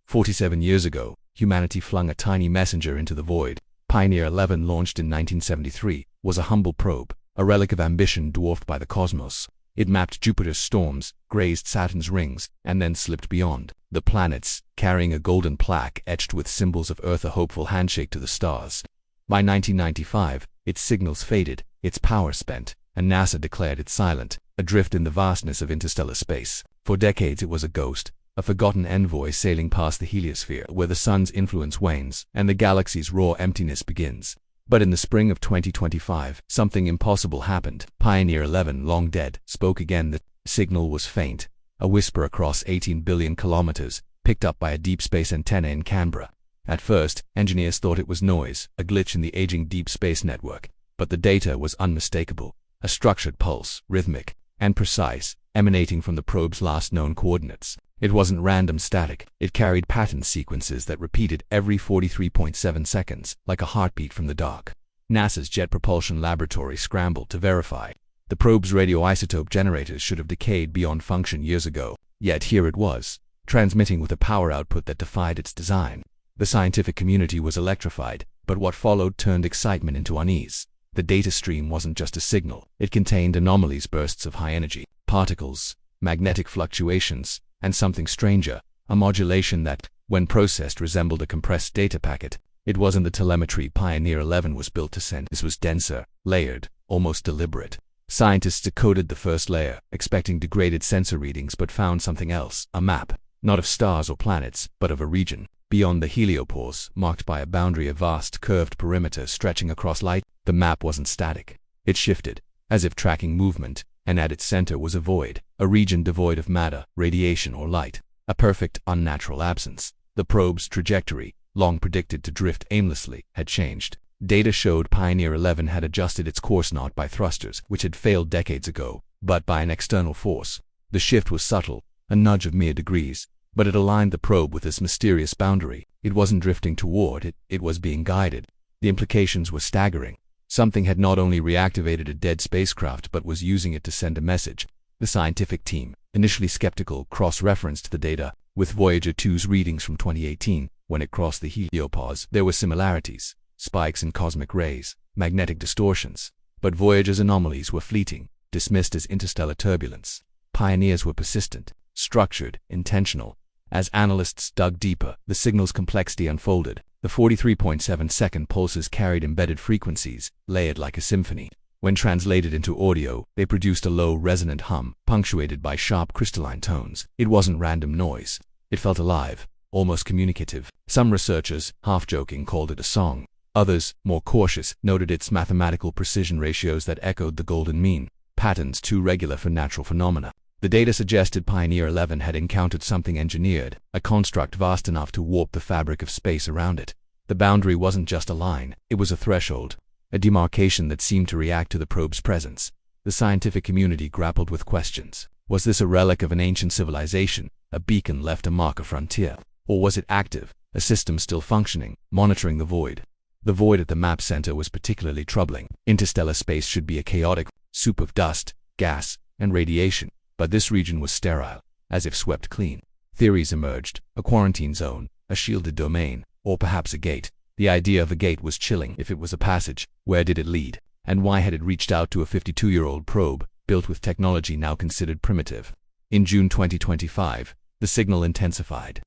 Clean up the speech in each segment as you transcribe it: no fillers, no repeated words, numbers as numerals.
47 years ago, humanity flung a tiny messenger into the void. Pioneer 11, launched in 1973, was a humble probe, a relic of ambition dwarfed by the cosmos. It mapped Jupiter's storms, grazed Saturn's rings, and then slipped beyond the planets, carrying a golden plaque etched with symbols of Earth, a hopeful handshake to the stars. By 1995, its signals faded, its power spent, and NASA declared it silent, adrift in the vastness of interstellar space. For decades it was a ghost, a forgotten envoy sailing past the heliosphere where the sun's influence wanes and the galaxy's raw emptiness begins. But in the spring of 2025, something impossible happened. Pioneer 11, long dead, spoke again. The signal was faint, a whisper across 18 billion kilometers, picked up by a deep space antenna in Canberra. At first, engineers thought it was noise, a glitch in the aging deep space network. But the data was unmistakable, a structured pulse, rhythmic and precise, emanating from the probe's last known coordinates. It wasn't random static. It carried pattern sequences that repeated every 43.7 seconds, like a heartbeat from the dark. NASA's Jet Propulsion Laboratory scrambled to verify. The probe's radioisotope generators should have decayed beyond function years ago. Yet here it was, transmitting with a power output that defied its design. The scientific community was electrified, but what followed turned excitement into unease. The data stream wasn't just a signal. It contained anomalies, bursts of high energy, particles, magnetic fluctuations, and something stranger, a modulation that, when processed, resembled a compressed data packet. It wasn't the telemetry Pioneer 11 was built to send. This was denser, layered, almost deliberate. Scientists decoded the first layer, expecting degraded sensor readings, but found something else, a map, not of stars or planets, but of a region. Beyond the heliopause, marked by a boundary, a vast curved perimeter stretching across light. The map wasn't static. It shifted, as if tracking movement, and at its center was a void, a region devoid of matter, radiation, or light, a perfect, unnatural absence. The probe's trajectory, long predicted to drift aimlessly, had changed. Data showed Pioneer 11 had adjusted its course not by thrusters, which had failed decades ago, but by an external force. The shift was subtle, a nudge of mere degrees, but it aligned the probe with this mysterious boundary. It wasn't drifting toward it, it was being guided. The implications were staggering. Something had not only reactivated a dead spacecraft but was using it to send a message. The scientific team, initially skeptical, cross-referenced the data with Voyager 2's readings from 2018. When it crossed the heliopause, there were similarities, spikes in cosmic rays, magnetic distortions. But Voyager's anomalies were fleeting, dismissed as interstellar turbulence. Pioneers were persistent, structured, intentional. As analysts dug deeper, the signal's complexity unfolded. The 43.7-second pulses carried embedded frequencies, layered like a symphony. When translated into audio, they produced a low, resonant hum, punctuated by sharp, crystalline tones. It wasn't random noise. It felt alive, almost communicative. Some researchers, half-joking, called it a song. Others, more cautious, noted its mathematical precision ratios that echoed the golden mean, patterns too regular for natural phenomena. The data suggested Pioneer 11 had encountered something engineered, a construct vast enough to warp the fabric of space around it. The boundary wasn't just a line, it was a threshold, a demarcation that seemed to react to the probe's presence. The scientific community grappled with questions. Was this a relic of an ancient civilization, a beacon left to mark a frontier? Or was it active, a system still functioning, monitoring the void? The void at the map center was particularly troubling. Interstellar space should be a chaotic soup of dust, gas, and radiation. But this region was sterile, as if swept clean. Theories emerged, a quarantine zone, a shielded domain, or perhaps a gate. The idea of a gate was chilling. If it was a passage, where did it lead? And why had it reached out to a 52-year-old probe, built with technology now considered primitive? In June 2025, the signal intensified.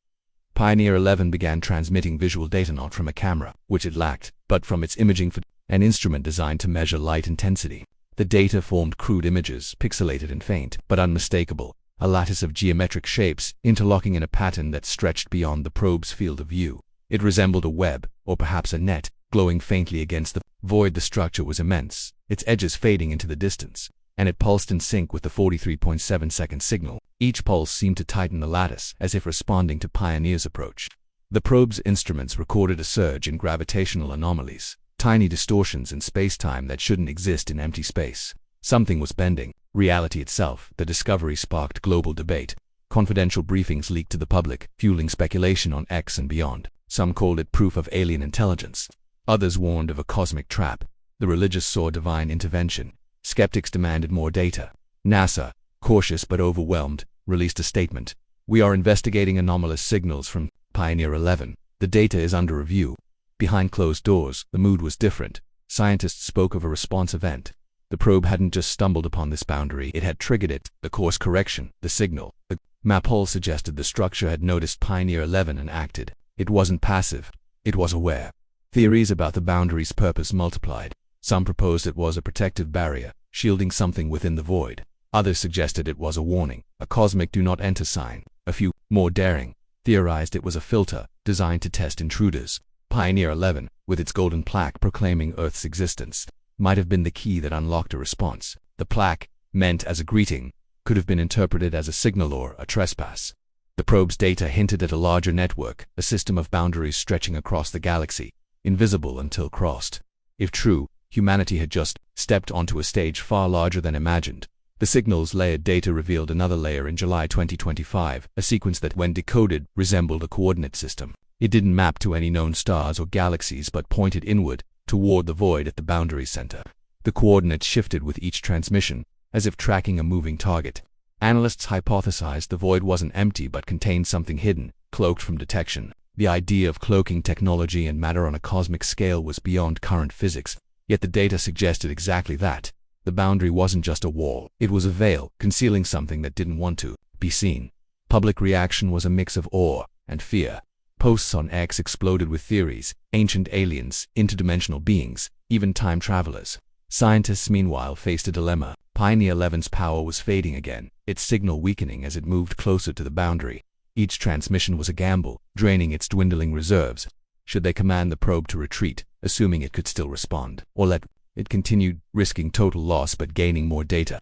Pioneer 11 began transmitting visual data not from a camera, which it lacked, but from its imaging for an instrument designed to measure light intensity. The data formed crude images, pixelated and faint, but unmistakable, a lattice of geometric shapes, interlocking in a pattern that stretched beyond the probe's field of view. It resembled a web, or perhaps a net, glowing faintly against the void. The structure was immense, its edges fading into the distance, and it pulsed in sync with the 43.7-second signal. Each pulse seemed to tighten the lattice, as if responding to Pioneer's approach. The probe's instruments recorded a surge in gravitational anomalies, tiny distortions in space-time that shouldn't exist in empty space. Something was bending. Reality itself. The discovery sparked global debate. Confidential briefings leaked to the public, fueling speculation on X and beyond. Some called it proof of alien intelligence. Others warned of a cosmic trap. The religious saw divine intervention. Skeptics demanded more data. NASA, cautious but overwhelmed, released a statement. "We are investigating anomalous signals from Pioneer 11. The data is under review. Behind closed doors, the mood was different. Scientists spoke of a response event. The probe hadn't just stumbled upon this boundary, it had triggered it. The course correction, the signal. The map hole suggested the structure had noticed Pioneer 11 and acted. It wasn't passive. It was aware. Theories about the boundary's purpose multiplied. Some proposed it was a protective barrier, shielding something within the void. Others suggested it was a warning, a cosmic do not enter sign. A few, more daring, theorized it was a filter, designed to test intruders. Pioneer 11, with its golden plaque proclaiming Earth's existence, might have been the key that unlocked a response. The plaque, meant as a greeting, could have been interpreted as a signal or a trespass. The probe's data hinted at a larger network, a system of boundaries stretching across the galaxy, invisible until crossed. If true, humanity had just stepped onto a stage far larger than imagined. The signal's layered data revealed another layer in July 2025, a sequence that, when decoded, resembled a coordinate system. It didn't map to any known stars or galaxies but pointed inward, toward the void at the boundary center. The coordinates shifted with each transmission, as if tracking a moving target. Analysts hypothesized the void wasn't empty but contained something hidden, cloaked from detection. The idea of cloaking technology and matter on a cosmic scale was beyond current physics, yet the data suggested exactly that. The boundary wasn't just a wall, it was a veil, concealing something that didn't want to be seen. Public reaction was a mix of awe and fear. Posts on X exploded with theories, ancient aliens, interdimensional beings, even time travelers. Scientists, meanwhile, faced a dilemma. Pioneer 11's power was fading again, its signal weakening as it moved closer to the boundary. Each transmission was a gamble, draining its dwindling reserves. Should they command the probe to retreat, assuming it could still respond, or let it continue, risking total loss but gaining more data?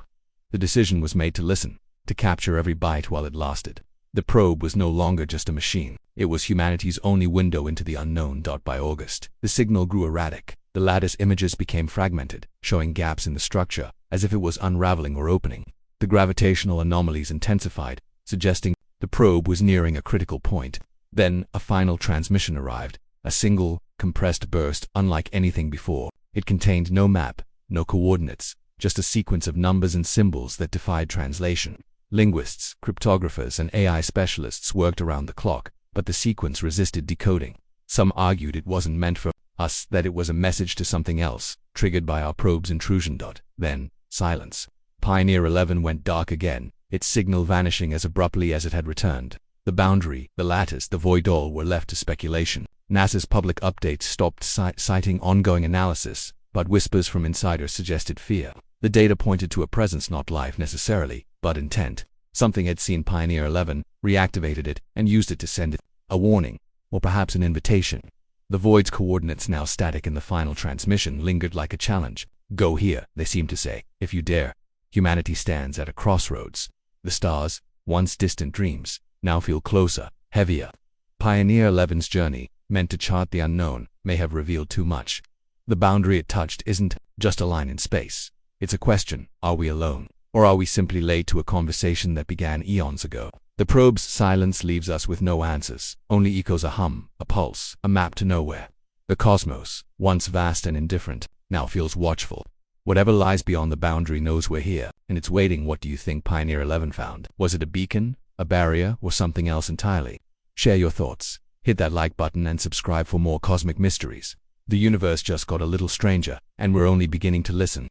The decision was made to listen, to capture every bite while it lasted. The probe was no longer just a machine. It was humanity's only window into the unknown. By August, the signal grew erratic. The lattice images became fragmented, showing gaps in the structure, as if it was unraveling or opening. The gravitational anomalies intensified, suggesting the probe was nearing a critical point. Then, a final transmission arrived, a single, compressed burst unlike anything before. It contained no map, no coordinates, just a sequence of numbers and symbols that defied translation. Linguists, cryptographers, and AI specialists worked around the clock, but the sequence resisted decoding. Some argued it wasn't meant for us, that it was a message to something else, triggered by our probe's intrusion. Then, silence. Pioneer 11 went dark again, its signal vanishing as abruptly as it had returned. The boundary, the lattice, the void, all were left to speculation. NASA's public updates stopped citing ongoing analysis, but whispers from insiders suggested fear. The data pointed to a presence, not life necessarily, but intent. Something had seen Pioneer 11, reactivated it, and used it to send it a warning, or perhaps an invitation. The void's coordinates, now static in the final transmission, lingered like a challenge. Go here, they seemed to say, if you dare. Humanity stands at a crossroads. The stars, once distant dreams, now feel closer, heavier. Pioneer 11's journey, meant to chart the unknown, may have revealed too much. The boundary it touched isn't just a line in space. It's a question: are we alone? Or are we simply late to a conversation that began eons ago? The probe's silence leaves us with no answers, only echoes, a hum, a pulse, a map to nowhere. The cosmos, once vast and indifferent, now feels watchful. Whatever lies beyond the boundary knows we're here, and it's waiting. What do you think Pioneer 11 found? Was it a beacon, a barrier, or something else entirely? Share your thoughts. Hit that like button and subscribe for more cosmic mysteries. The universe just got a little stranger, and we're only beginning to listen.